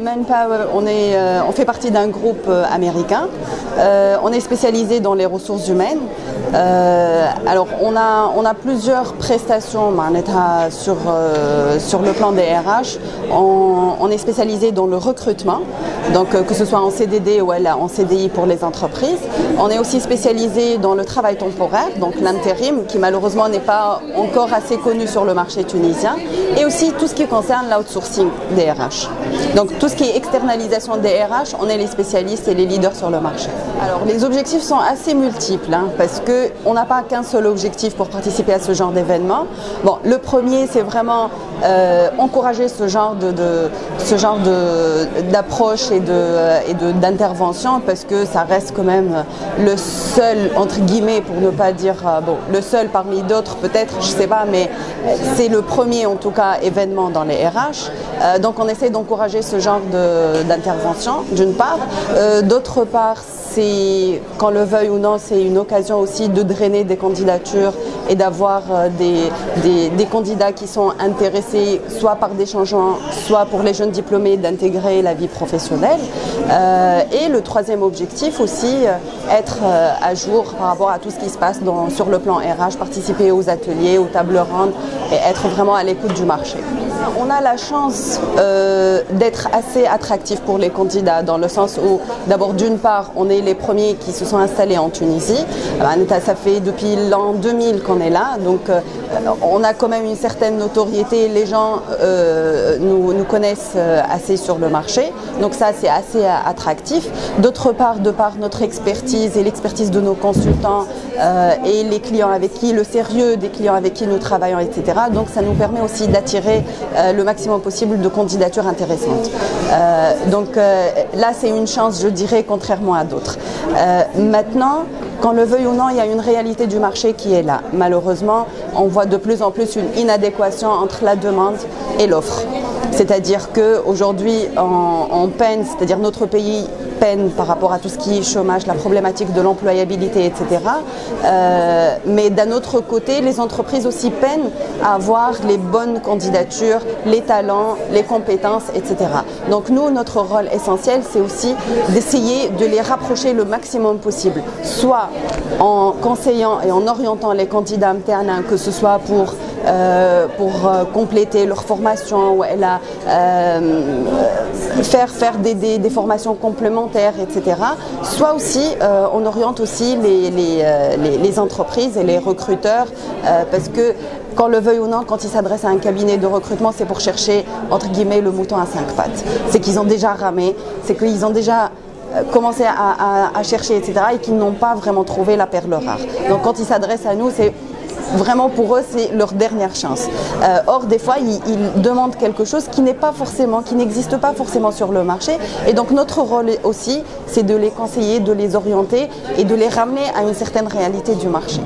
Manpower, on fait partie d'un groupe américain. On est spécialisé dans les ressources humaines. Alors on a plusieurs prestations sur le plan des RH. On est spécialisé dans le recrutement, donc que ce soit en CDD ou en CDI pour les entreprises. On est aussi spécialisé dans le travail temporaire, donc l'intérim, qui malheureusement n'est pas encore assez connu sur le marché tunisien, et aussi tout ce qui concerne l'outsourcing des RH. Donc tout ce qui est externalisation des RH, on est les spécialistes et les leaders sur le marché. Alors les objectifs sont assez multiples, parce qu'on n'a pas qu'un seul objectif pour participer à ce genre d'événement. Bon, le premier, c'est vraiment encourager ce genre d'approche et d'intervention, parce que ça reste quand même le seul, entre guillemets, pour ne pas dire le seul parmi d'autres peut-être, je sais pas, mais c'est le premier en tout cas événement dans les RH. Donc on essaie d'encourager ce genre d'intervention d'une part. D'autre part, c'est, qu'on le veuille ou non, c'est une occasion aussi de drainer des candidatures et d'avoir des candidats qui sont intéressés soit par des changements, soit pour les jeunes diplômés d'intégrer la vie professionnelle. Et le troisième objectif aussi, être à jour par rapport à tout ce qui se passe sur le plan RH, participer aux ateliers, aux tables rondes et être vraiment à l'écoute du marché. On a la chance d'être assez attractif pour les candidats, dans le sens où d'abord d'une part on est les premiers qui se sont installés en Tunisie. Ça fait depuis l'an 2000 qu'on est là, donc on a quand même une certaine notoriété, les gens nous connaissent assez sur le marché, donc ça c'est assez attractif. D'autre part, de par notre expertise et l'expertise de nos consultants et les clients avec qui, le sérieux des clients avec qui nous travaillons, etc. Donc ça nous permet aussi d'attirer le maximum possible de candidatures intéressantes. Donc là c'est une chance, je dirais, contrairement à d'autres. Maintenant, qu'on le veuille ou non, il y a une réalité du marché qui est là. Malheureusement, on voit de plus en plus une inadéquation entre la demande et l'offre. C'est-à-dire qu'aujourd'hui, on peine, c'est-à-dire notre pays peine par rapport à tout ce qui est chômage, la problématique de l'employabilité, etc. Mais d'un autre côté, les entreprises aussi peinent à avoir les bonnes candidatures, les talents, les compétences, etc. Donc nous, notre rôle essentiel, c'est aussi d'essayer de les rapprocher le maximum possible, soit en conseillant et en orientant les candidats internes, que ce soit pour compléter leur formation, ou faire des formations complémentaires, etc. Soit aussi, on oriente aussi les entreprises et les recruteurs, parce que, qu'on le veuille ou non, quand ils s'adressent à un cabinet de recrutement, c'est pour chercher, entre guillemets, le mouton à 5 pattes. C'est qu'ils ont déjà ramé, c'est qu'ils ont déjà commencé à chercher, etc. et qu'ils n'ont pas vraiment trouvé la perle rare. Donc quand ils s'adressent à nous, c'est vraiment pour eux, c'est leur dernière chance. Or, des fois, ils demandent quelque chose qui n'existe pas forcément sur le marché. Et donc, notre rôle aussi, c'est de les conseiller, de les orienter et de les ramener à une certaine réalité du marché.